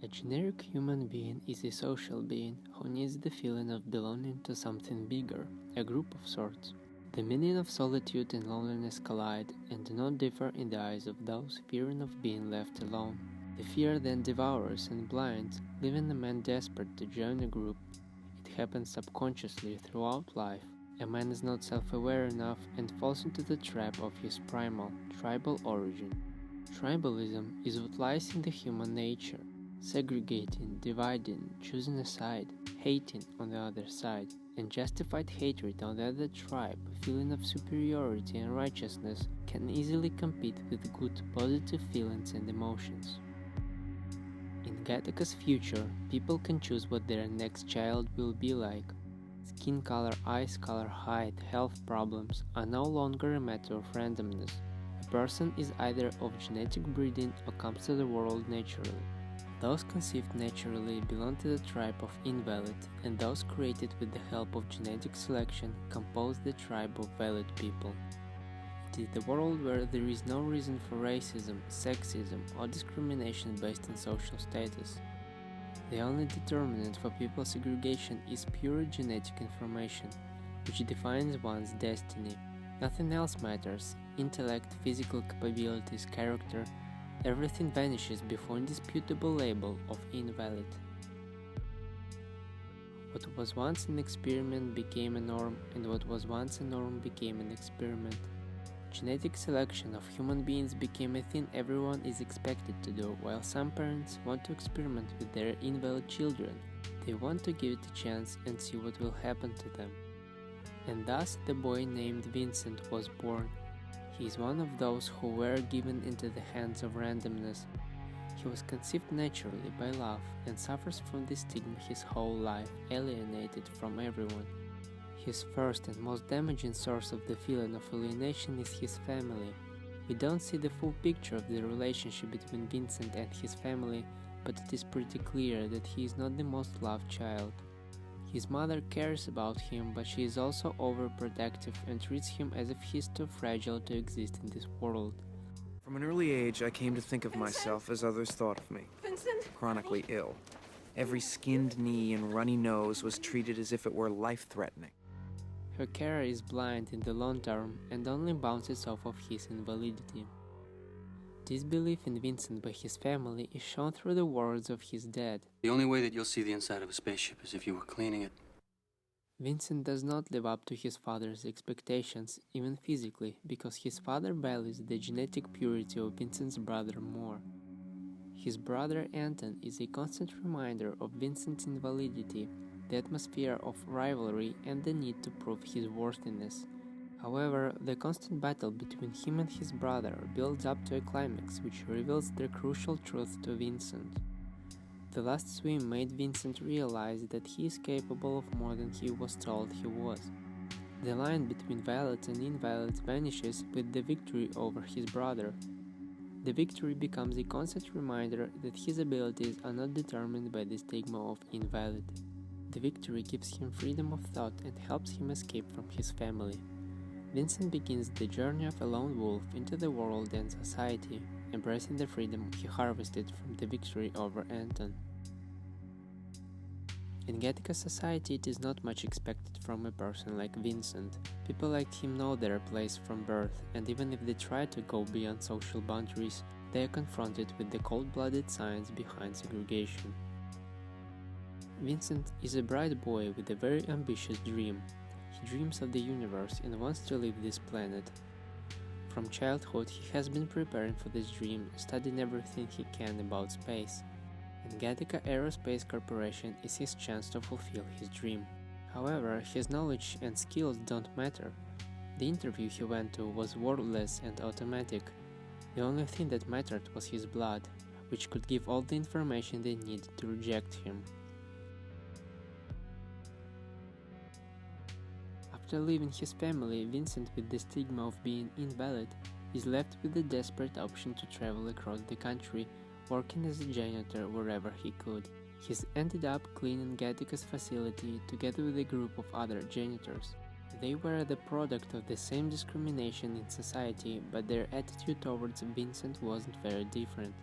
A generic human being is a social being who needs the feeling of belonging to something bigger, a group of sorts. The meaning of solitude and loneliness collide and do not differ in the eyes of those fearing of being left alone. The fear then devours and blinds, leaving the man desperate to join a group. It happens subconsciously throughout life. A man is not self-aware enough and falls into the trap of his primal, tribal origin. Tribalism is what lies in the human nature. Segregating, dividing, choosing a side, hating on the other side, and justified hatred on the other tribe, a feeling of superiority and righteousness can easily compete with good, positive feelings and emotions. In Gattaca's future, people can choose what their next child will be like. Skin color, eyes color, height, health problems are no longer a matter of randomness. A person is either of genetic breeding or comes to the world naturally. Those conceived naturally belong to the tribe of invalid, and those created with the help of genetic selection compose the tribe of valid people. It is the world where there is no reason for racism, sexism, or discrimination based on social status. The only determinant for people segregation is pure genetic information, which defines one's destiny. Nothing else matters: intellect, physical capabilities, character. Everything vanishes before indisputable label of invalid. What was once an experiment became a norm, and what was once a norm became an experiment. Genetic selection of human beings became a thing everyone is expected to do, while some parents want to experiment with their invalid children. They want to give it a chance and see what will happen to them. And thus the boy named Vincent was born. He is one of those who were given into the hands of randomness. He was conceived naturally by love and suffers from this stigma his whole life, alienated from everyone. His first and most damaging source of the feeling of alienation is his family. We don't see the full picture of the relationship between Vincent and his family, but it is pretty clear that he is not the most loved child. His mother cares about him, but she is also overprotective and treats him as if he is too fragile to exist in this world. From an early age, I came to think of myself as others thought of me. Chronically ill. Every skinned knee and runny nose was treated as if it were life-threatening. Her carer is blind in the long term and only bounces off of his invalidity. Disbelief in Vincent by his family is shown through the words of his dad. The only way that you'll see the inside of a spaceship is if you were cleaning it. Vincent does not live up to his father's expectations, even physically, because his father values the genetic purity of Vincent's brother more. His brother Anton is a constant reminder of Vincent's invalidity, the atmosphere of rivalry, and the need to prove his worthiness. However, the constant battle between him and his brother builds up to a climax which reveals the crucial truth to Vincent. The last swim made Vincent realize that he is capable of more than he was told he was. The line between valid and invalid vanishes with the victory over his brother. The victory becomes a constant reminder that his abilities are not determined by the stigma of invalid. The victory gives him freedom of thought and helps him escape from his family. Vincent begins the journey of a lone wolf into the world and society, embracing the freedom he harvested from the victory over Anton. In Gattaca society, it is not much expected from a person like Vincent. People like him know their place from birth, and even if they try to go beyond social boundaries, they are confronted with the cold-blooded science behind segregation. Vincent is a bright boy with a very ambitious dream. He dreams of the universe and wants to leave this planet. From childhood, he has been preparing for this dream, studying everything he can about space. And Gattaca Aerospace Corporation is his chance to fulfill his dream. However, his knowledge and skills don't matter. The interview he went to was wordless and automatic. The only thing that mattered was his blood, which could give all the information they need to reject him. After leaving his family, Vincent, with the stigma of being invalid, is left with the desperate option to travel across the country, working as a janitor wherever he could. He's ended up cleaning Gattaca's facility together with a group of other janitors. They were the product of the same discrimination in society, but their attitude towards Vincent wasn't very different.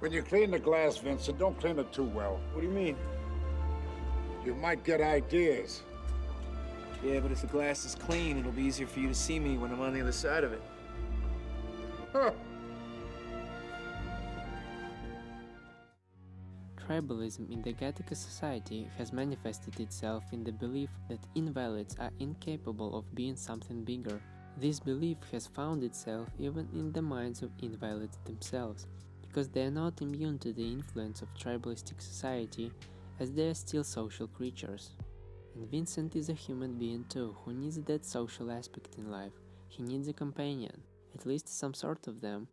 When you clean the glass, Vincent, don't clean it too well. What do you mean? You might get ideas. Yeah, but if the glass is clean, it'll be easier for you to see me when I'm on the other side of it. Huh. Tribalism in the Gattaca society has manifested itself in the belief that invalids are incapable of being something bigger. This belief has found itself even in the minds of invalids themselves, because they are not immune to the influence of tribalistic society, as they are still social creatures. And Vincent is a human being too, who needs that social aspect in life. He needs a companion, at least some sort of them.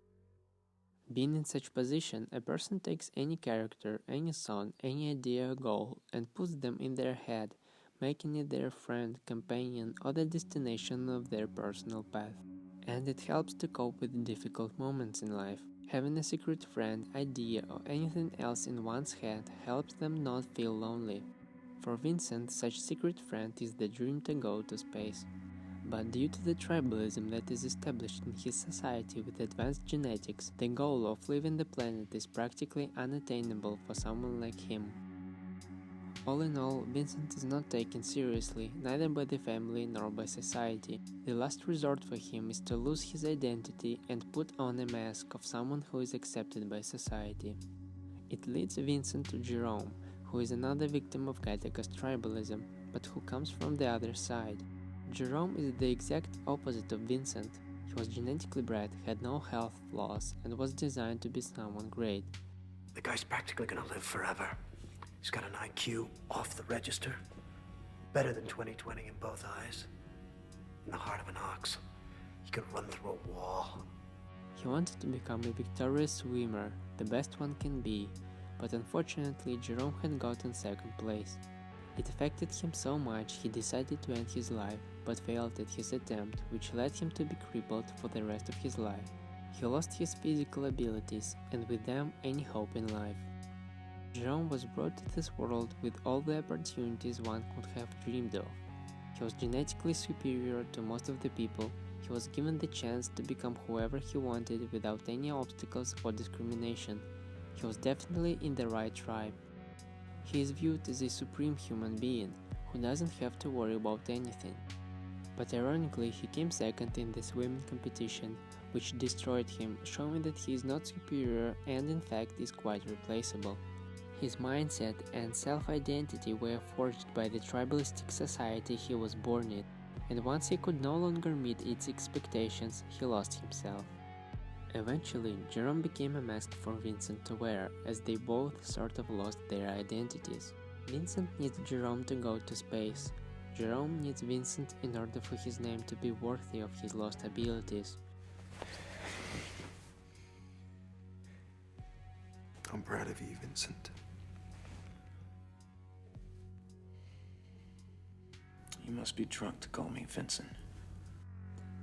Being in such position, a person takes any character, any song, any idea or goal, and puts them in their head, making it their friend, companion, or the destination of their personal path. And it helps to cope with difficult moments in life. Having a secret friend, idea, or anything else in one's head helps them not feel lonely. For Vincent, such secret friend is the dream to go to space. But due to the tribalism that is established in his society with advanced genetics, the goal of leaving the planet is practically unattainable for someone like him. All in all, Vincent is not taken seriously, neither by the family nor by society. The last resort for him is to lose his identity and put on a mask of someone who is accepted by society. It leads Vincent to Jerome, who is another victim of Gattaca's tribalism, but who comes from the other side. Jerome is the exact opposite of Vincent. He was genetically bred, had no health flaws, and was designed to be someone great. The guy's practically gonna live forever. He's got an IQ off the register. Better than 20/20 in both eyes. In the heart of an ox. He could run through a wall. He wanted to become a victorious swimmer, the best one can be, but unfortunately Jerome had gotten second place. It affected him so much he decided to end his life, but failed at his attempt, which led him to be crippled for the rest of his life. He lost his physical abilities, and with them any hope in life. Jerome was brought to this world with all the opportunities one could have dreamed of. He was genetically superior to most of the people, he was given the chance to become whoever he wanted without any obstacles or discrimination. He was definitely in the right tribe. He is viewed as a supreme human being, who doesn't have to worry about anything. But ironically, he came second in the swimming competition, which destroyed him, showing that he is not superior and in fact is quite replaceable. His mindset and self-identity were forged by the tribalistic society he was born in, and once he could no longer meet its expectations, he lost himself. Eventually, Jerome became a mask for Vincent to wear, as they both sort of lost their identities. Vincent needs Jerome to go to space. Jerome needs Vincent in order for his name to be worthy of his lost abilities. I'm proud of you, Vincent. You must be drunk to call me Vincent.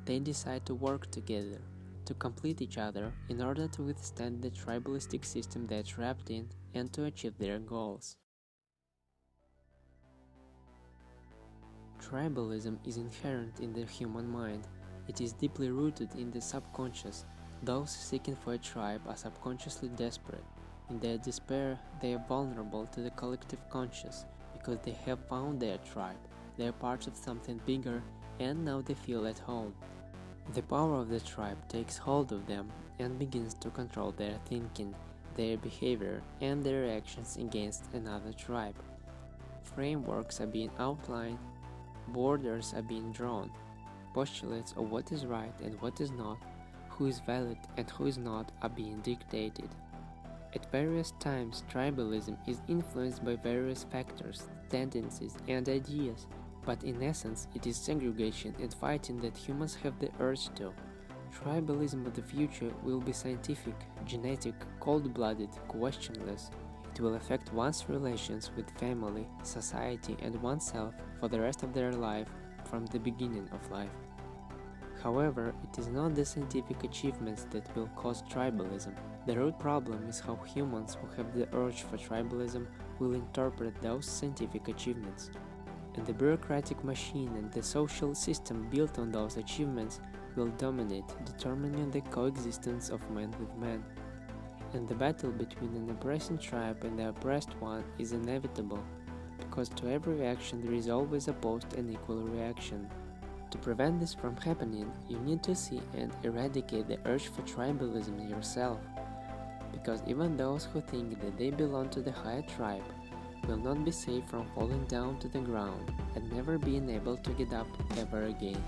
They decide to work together, to complete each other in order to withstand the tribalistic system they're trapped in and to achieve their goals. Tribalism is inherent in the human mind. It is deeply rooted in the subconscious. Those seeking for a tribe are subconsciously desperate. In their despair, they are vulnerable to the collective conscious because they have found their tribe. They are part of something bigger, and now they feel at home. The power of the tribe takes hold of them and begins to control their thinking, their behavior, and their actions against another tribe. Frameworks are being outlined, borders are being drawn, postulates of what is right and what is not, who is valid and who is not are being dictated. At various times, tribalism is influenced by various factors, tendencies, and ideas, but in essence it is segregation and fighting that humans have the urge to. Tribalism of the future will be scientific, genetic, cold-blooded, questionless. It will affect one's relations with family, society, and oneself for the rest of their life from the beginning of life. However, it is not the scientific achievements that will cause tribalism. The root problem is how humans who have the urge for tribalism will interpret those scientific achievements. And the bureaucratic machine and the social system built on those achievements will dominate, determining the coexistence of man with man. And the battle between an oppressing tribe and the oppressed one is inevitable, because to every action there is always opposed and equal reaction. To prevent this from happening, you need to see and eradicate the urge for tribalism in yourself, because even those who think that they belong to the higher tribe will not be safe from falling down to the ground and never being able to get up ever again.